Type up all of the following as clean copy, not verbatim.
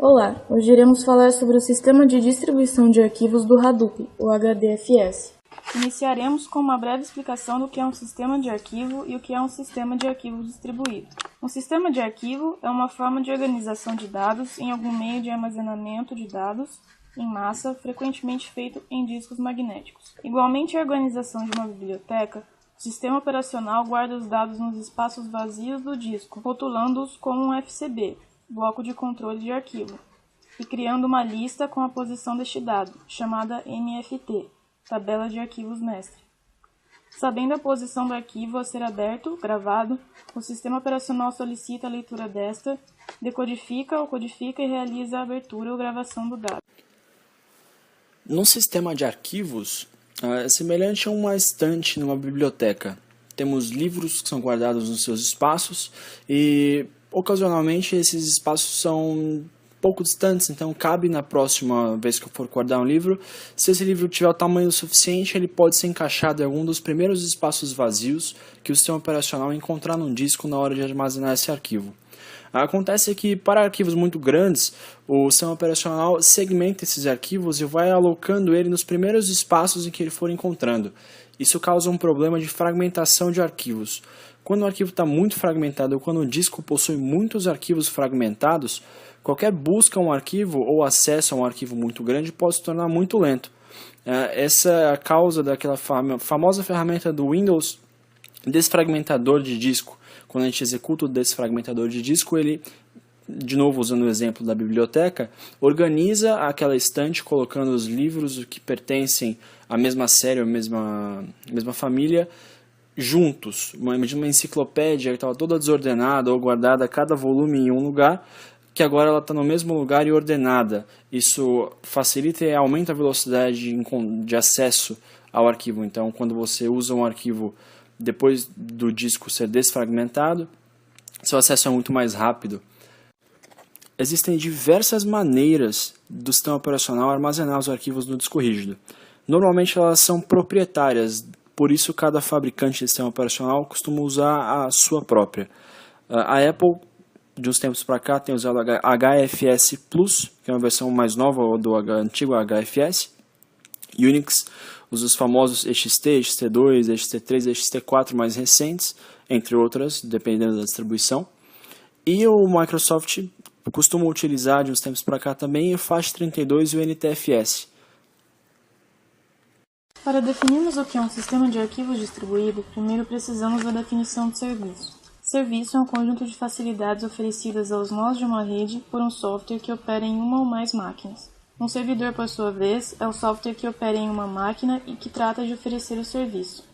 Olá, hoje iremos falar sobre o sistema de distribuição de arquivos do Hadoop, o HDFS. Iniciaremos com uma breve explicação do que é um sistema de arquivo e o que é um sistema de arquivo distribuído. Um sistema de arquivo é uma forma de organização de dados em algum meio de armazenamento de dados em massa, frequentemente feito em discos magnéticos. Igualmente à organização de uma biblioteca, o sistema operacional guarda os dados nos espaços vazios do disco, rotulando-os como um FCB, bloco de controle de arquivo, e criando uma lista com a posição deste dado, chamada MFT, tabela de arquivos mestre. Sabendo a posição do arquivo a ser aberto, gravado, o sistema operacional solicita a leitura desta, decodifica ou codifica e realiza a abertura ou gravação do dado. Num sistema de arquivos, é semelhante a uma estante numa biblioteca. Temos livros que são guardados nos seus espaços e, ocasionalmente, esses espaços são pouco distantes, então cabe na próxima vez que eu for guardar um livro. Se esse livro tiver o tamanho suficiente, ele pode ser encaixado em algum dos primeiros espaços vazios que o sistema operacional encontrar num disco na hora de armazenar esse arquivo. Acontece que, para arquivos muito grandes, o sistema operacional segmenta esses arquivos e vai alocando ele nos primeiros espaços em que ele for encontrando. Isso causa um problema de fragmentação de arquivos. Quando o arquivo está muito fragmentado ou quando o disco possui muitos arquivos fragmentados, qualquer busca a um arquivo ou acesso a um arquivo muito grande pode se tornar muito lento. Essa é a causa daquela famosa ferramenta do Windows desfragmentador de disco. Quando a gente executa o desfragmentador de disco, ele, de novo usando o exemplo da biblioteca, organiza aquela estante colocando os livros que pertencem à mesma série, à mesma família, juntos. Uma enciclopédia que estava toda desordenada ou guardada cada volume em um lugar, que agora ela está no mesmo lugar e ordenada. Isso facilita e aumenta a velocidade de acesso ao arquivo. Então, quando você usa um arquivo depois do disco ser desfragmentado, seu acesso é muito mais rápido. Existem diversas maneiras do sistema operacional armazenar os arquivos no disco rígido. Normalmente elas são proprietárias, por isso cada fabricante de sistema operacional costuma usar a sua própria. A Apple, de uns tempos para cá, tem usado a HFS Plus, que é uma versão mais nova do antigo HFS. Unix usa os famosos XT, XT2, XT3, XT4 mais recentes, entre outras, dependendo da distribuição. E o Microsoft costuma utilizar, de uns tempos para cá também, o FAT32 e o NTFS. Para definirmos o que é um sistema de arquivos distribuído, primeiro precisamos da definição de serviço. Serviço é um conjunto de facilidades oferecidas aos nós de uma rede por um software que opera em uma ou mais máquinas. Um servidor, por sua vez, é o software que opera em uma máquina e que trata de oferecer o serviço.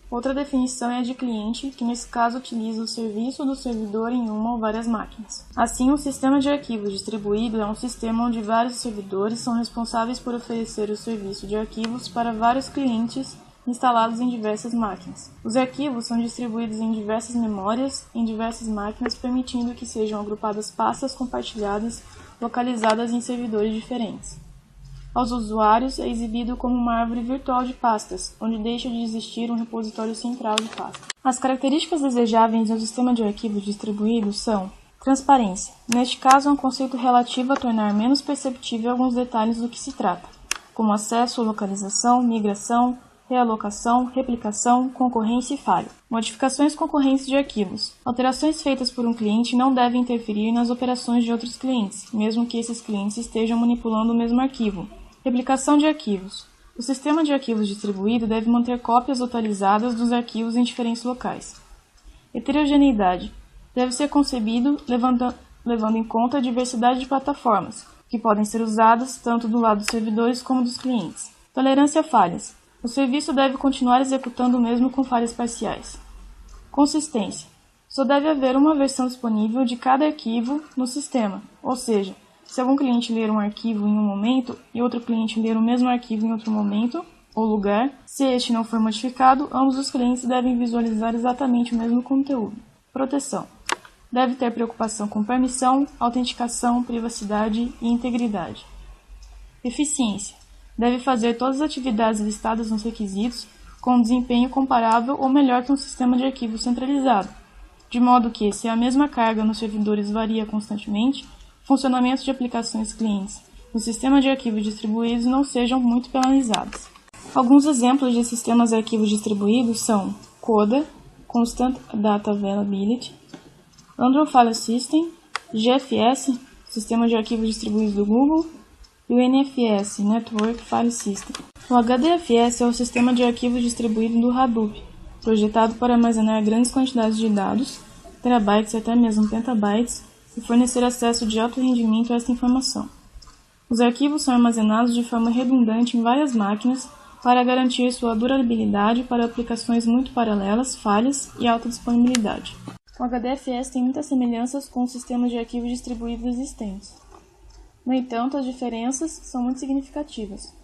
Outra definição é a de cliente, que nesse caso utiliza o serviço do servidor em uma ou várias máquinas. Assim, um sistema de arquivos distribuído é um sistema onde vários servidores são responsáveis por oferecer o serviço de arquivos para vários clientes instalados em diversas máquinas. Os arquivos são distribuídos em diversas memórias, em diversas máquinas, permitindo que sejam agrupadas pastas compartilhadas localizadas em servidores diferentes. Aos usuários é exibido como uma árvore virtual de pastas, onde deixa de existir um repositório central de pastas. As características desejáveis do sistema de arquivos distribuídos são: transparência. Neste caso, é um conceito relativo a tornar menos perceptível alguns detalhes do que se trata, como acesso, localização, migração, realocação, replicação, concorrência e falha. Modificações concorrentes de arquivos. Alterações feitas por um cliente não devem interferir nas operações de outros clientes, mesmo que esses clientes estejam manipulando o mesmo arquivo. Replicação de arquivos. O sistema de arquivos distribuído deve manter cópias atualizadas dos arquivos em diferentes locais. Heterogeneidade. Deve ser concebido levando em conta a diversidade de plataformas, que podem ser usadas tanto do lado dos servidores como dos clientes. Tolerância a falhas. O serviço deve continuar executando mesmo com falhas parciais. Consistência. Só deve haver uma versão disponível de cada arquivo no sistema, ou seja, se algum cliente ler um arquivo em um momento e outro cliente ler o mesmo arquivo em outro momento ou lugar, se este não for modificado, ambos os clientes devem visualizar exatamente o mesmo conteúdo. Proteção. Deve ter preocupação com permissão, autenticação, privacidade e integridade. Eficiência. Deve fazer todas as atividades listadas nos requisitos com um desempenho comparável ou melhor que um sistema de arquivos centralizado, de modo que, se a mesma carga nos servidores varia constantemente, funcionamento de aplicações clientes no sistema de arquivos distribuídos não sejam muito penalizadas. Alguns exemplos de sistemas de arquivos distribuídos são CODA, Constant Data Availability, Andrew File System, GFS, Sistema de Arquivos Distribuídos do Google, e o NFS, Network File System. O HDFS é o sistema de arquivos distribuído do Hadoop, projetado para armazenar grandes quantidades de dados, terabytes e até mesmo petabytes, e fornecer acesso de alto rendimento a esta informação. Os arquivos são armazenados de forma redundante em várias máquinas para garantir sua durabilidade para aplicações muito paralelas, falhas e alta disponibilidade. O HDFS tem muitas semelhanças com os sistemas de arquivos distribuídos existentes. No entanto, as diferenças são muito significativas.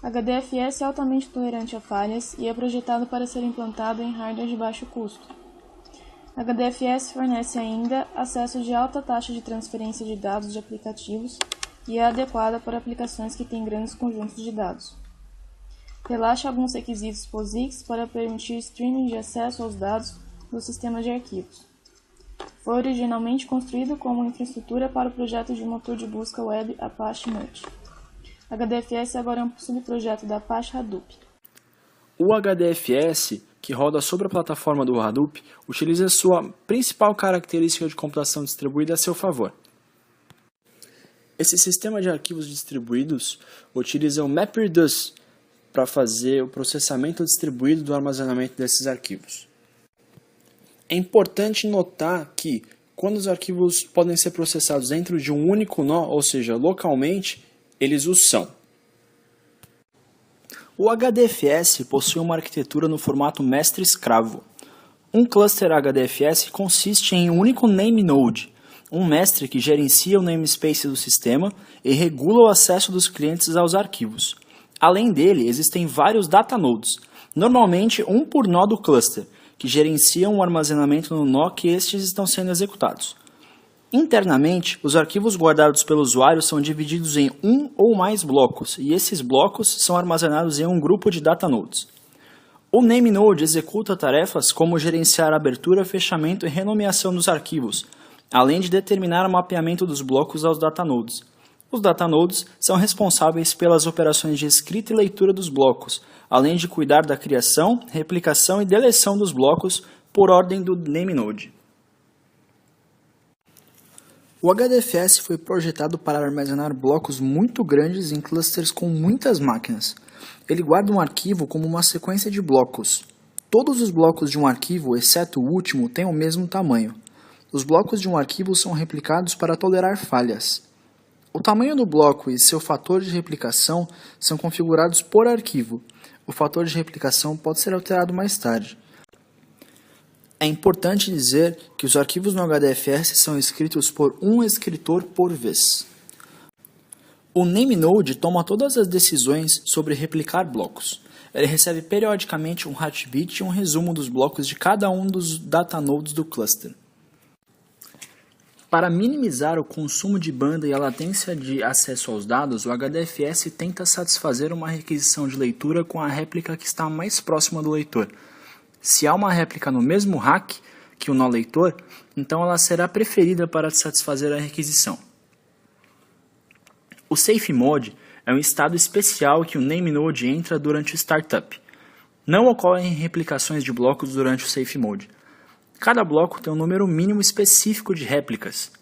HDFS é altamente tolerante a falhas e é projetado para ser implantado em hardware de baixo custo. HDFS fornece ainda acesso de alta taxa de transferência de dados de aplicativos e é adequada para aplicações que têm grandes conjuntos de dados. Relaxa alguns requisitos POSIX para permitir streaming de acesso aos dados do sistema de arquivos. Foi originalmente construído como infraestrutura para o projeto de motor de busca web Apache Mutt. HDFS agora é um subprojeto da Apache Hadoop. O HDFS, que roda sobre a plataforma do Hadoop, utiliza sua principal característica de computação distribuída a seu favor. Esse sistema de arquivos distribuídos utiliza o MapReduce para fazer o processamento distribuído do armazenamento desses arquivos. É importante notar que, quando os arquivos podem ser processados dentro de um único nó, ou seja, localmente, eles o são. O HDFS possui uma arquitetura no formato mestre-escravo. Um cluster HDFS consiste em um único name node, um mestre que gerencia o namespace do sistema e regula o acesso dos clientes aos arquivos. Além dele, existem vários data nodes, normalmente um por nó do cluster, que gerenciam o armazenamento no nó que estes estão sendo executados. Internamente, os arquivos guardados pelo usuário são divididos em um ou mais blocos, e esses blocos são armazenados em um grupo de data nodes. O name node executa tarefas como gerenciar a abertura, fechamento e renomeação dos arquivos, além de determinar o mapeamento dos blocos aos data nodes. Os data nodes são responsáveis pelas operações de escrita e leitura dos blocos, além de cuidar da criação, replicação e deleção dos blocos por ordem do name node. O HDFS foi projetado para armazenar blocos muito grandes em clusters com muitas máquinas. Ele guarda um arquivo como uma sequência de blocos. Todos os blocos de um arquivo, exceto o último, têm o mesmo tamanho. Os blocos de um arquivo são replicados para tolerar falhas. O tamanho do bloco e seu fator de replicação são configurados por arquivo. O fator de replicação pode ser alterado mais tarde. É importante dizer que os arquivos no HDFS são escritos por um escritor por vez. O name node toma todas as decisões sobre replicar blocos. Ele recebe periodicamente um heartbeat e um resumo dos blocos de cada um dos data nodes do cluster. Para minimizar o consumo de banda e a latência de acesso aos dados, o HDFS tenta satisfazer uma requisição de leitura com a réplica que está mais próxima do leitor. Se há uma réplica no mesmo rack que o nó leitor, então ela será preferida para satisfazer a requisição. O Safe Mode é um estado especial que o name node entra durante o startup. Não ocorrem replicações de blocos durante o Safe Mode. Cada bloco tem um número mínimo específico de réplicas.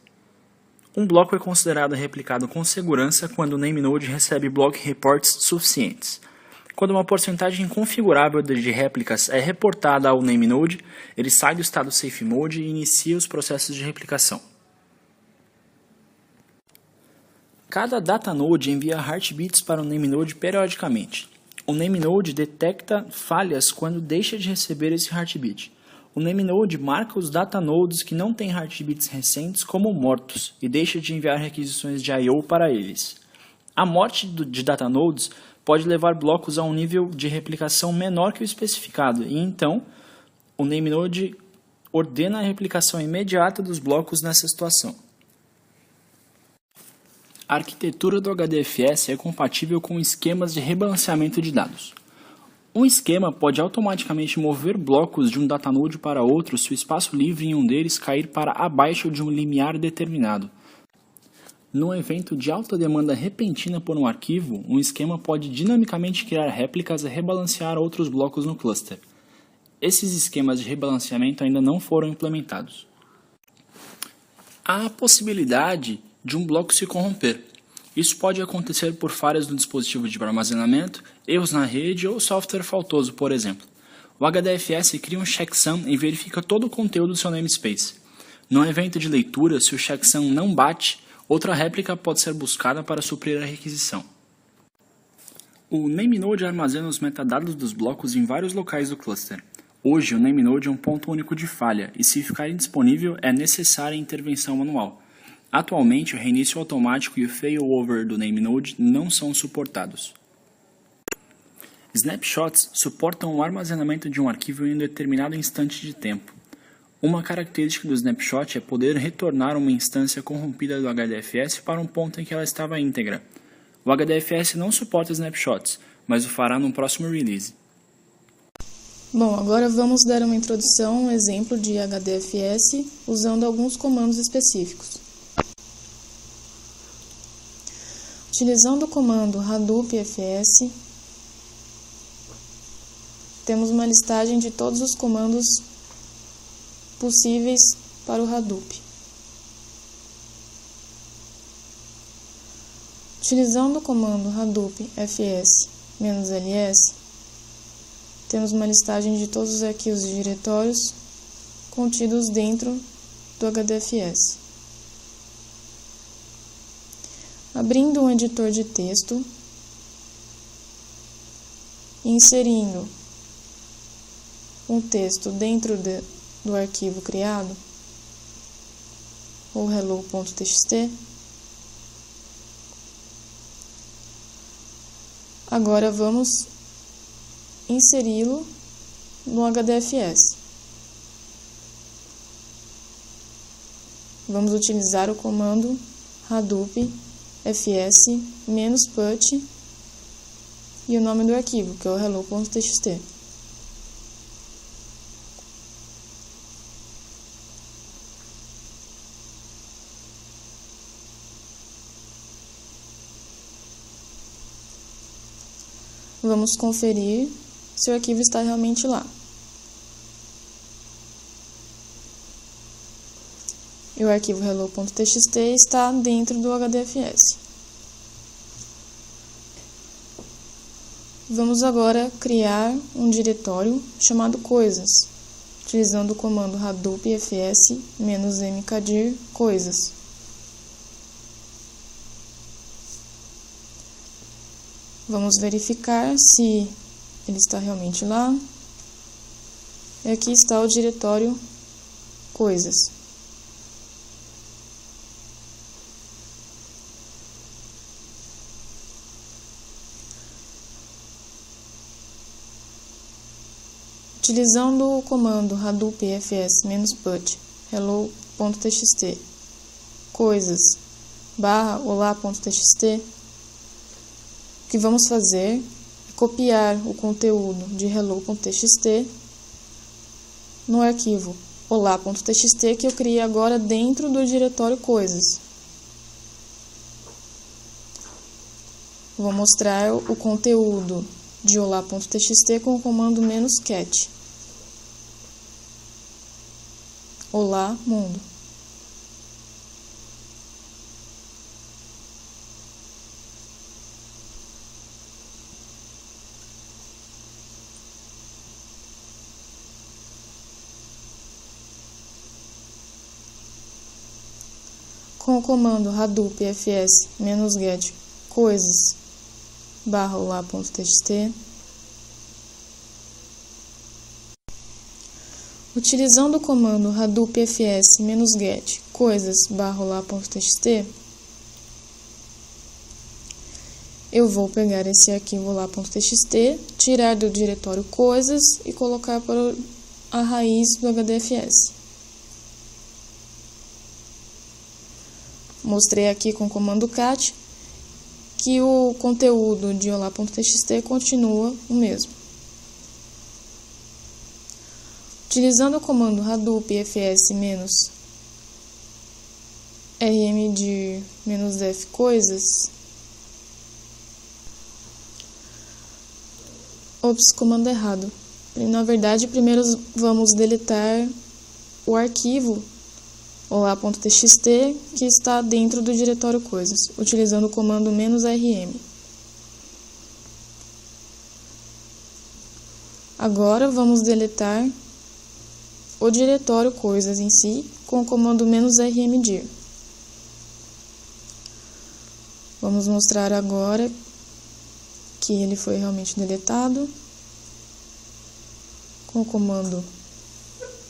Um bloco é considerado replicado com segurança quando o name node recebe block reports suficientes. Quando uma porcentagem configurável de réplicas é reportada ao name node, ele sai do estado Safe Mode e inicia os processos de replicação. Cada data node envia heartbeats para o name node periodicamente. O name node detecta falhas quando deixa de receber esse heartbeat. O name node marca os data nodes que não têm heartbeats recentes como mortos e deixa de enviar requisições de I/O para eles. A morte de data nodes pode levar blocos a um nível de replicação menor que o especificado e então o name node ordena a replicação imediata dos blocos nessa situação. A arquitetura do HDFS é compatível com esquemas de rebalanceamento de dados. Um esquema pode automaticamente mover blocos de um datanode para outro se o espaço livre em um deles cair para abaixo de um limiar determinado. Num evento de alta demanda repentina por um arquivo, um esquema pode dinamicamente criar réplicas e rebalancear outros blocos no cluster. Esses esquemas de rebalanceamento ainda não foram implementados. Há a possibilidade de um bloco se corromper. Isso pode acontecer por falhas no dispositivo de armazenamento, erros na rede ou software faltoso, por exemplo. O HDFS cria um checksum e verifica todo o conteúdo do seu namespace. Num evento de leitura, se o checksum não bate, outra réplica pode ser buscada para suprir a requisição. O NameNode armazena os metadados dos blocos em vários locais do cluster. Hoje, o NameNode é um ponto único de falha e, se ficar indisponível, é necessária intervenção manual. Atualmente, o reinício automático e o failover do NameNode não são suportados. Snapshots suportam o armazenamento de um arquivo em um determinado instante de tempo. Uma característica do snapshot é poder retornar uma instância corrompida do HDFS para um ponto em que ela estava íntegra. O HDFS não suporta snapshots, mas o fará no próximo release. Bom, agora vamos dar uma introdução, um exemplo de HDFS usando alguns comandos específicos. Utilizando o comando Hadoop fs, temos uma listagem de todos os comandos possíveis para o Hadoop. Utilizando o comando Hadoop fs-ls, temos uma listagem de todos os arquivos e diretórios contidos dentro do HDFS. Abrindo um editor de texto, inserindo um texto dentro do arquivo criado, ou hello.txt, agora vamos inseri-lo no HDFS. Vamos utilizar o comando Hadoop fs-put e o nome do arquivo, que é o hello.txt. Vamos conferir se o arquivo está realmente lá. E o arquivo hello.txt está dentro do HDFS. Vamos agora criar um diretório chamado coisas, utilizando o comando Hadoop fs-mkdir coisas. Vamos verificar se ele está realmente lá. E aqui está o diretório coisas. Utilizando o comando Hadoop fs-put hello.txt coisas /olá.txt, o que vamos fazer é copiar o conteúdo de hello.txt no arquivo olá.txt que eu criei agora dentro do diretório coisas. Vou mostrar o conteúdo de olá.txt com o comando "-cat". Olá, mundo. Com o comando Hadoop fs-get coisas /olá.txt, utilizando o comando Hadoop fs-get coisas /olá.txt, eu vou pegar esse arquivo olá.txt, tirar do diretório coisas e colocar para a raiz do HDFS. Mostrei aqui com o comando cat que o conteúdo de olá.txt continua o mesmo. Utilizando o comando Hadoop fs- rm de "-f coisas". Ops, comando errado. Na verdade, primeiro vamos deletar o arquivo olá.txt que está dentro do diretório coisas, utilizando o comando "-rm". Agora vamos deletar o diretório coisas em si com o comando "-rmdir". Vamos mostrar agora que ele foi realmente deletado com o comando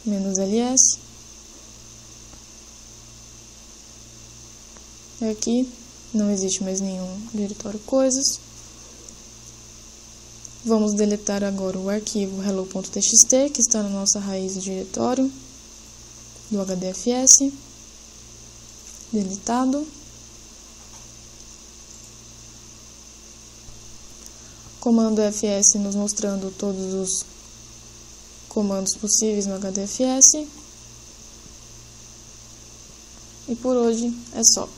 "-ls". Aqui não existe mais nenhum diretório coisas. Vamos deletar agora o arquivo hello.txt, que está na nossa raiz do diretório do HDFS. Deletado. Comando fs nos mostrando todos os comandos possíveis no HDFS. E por hoje é só.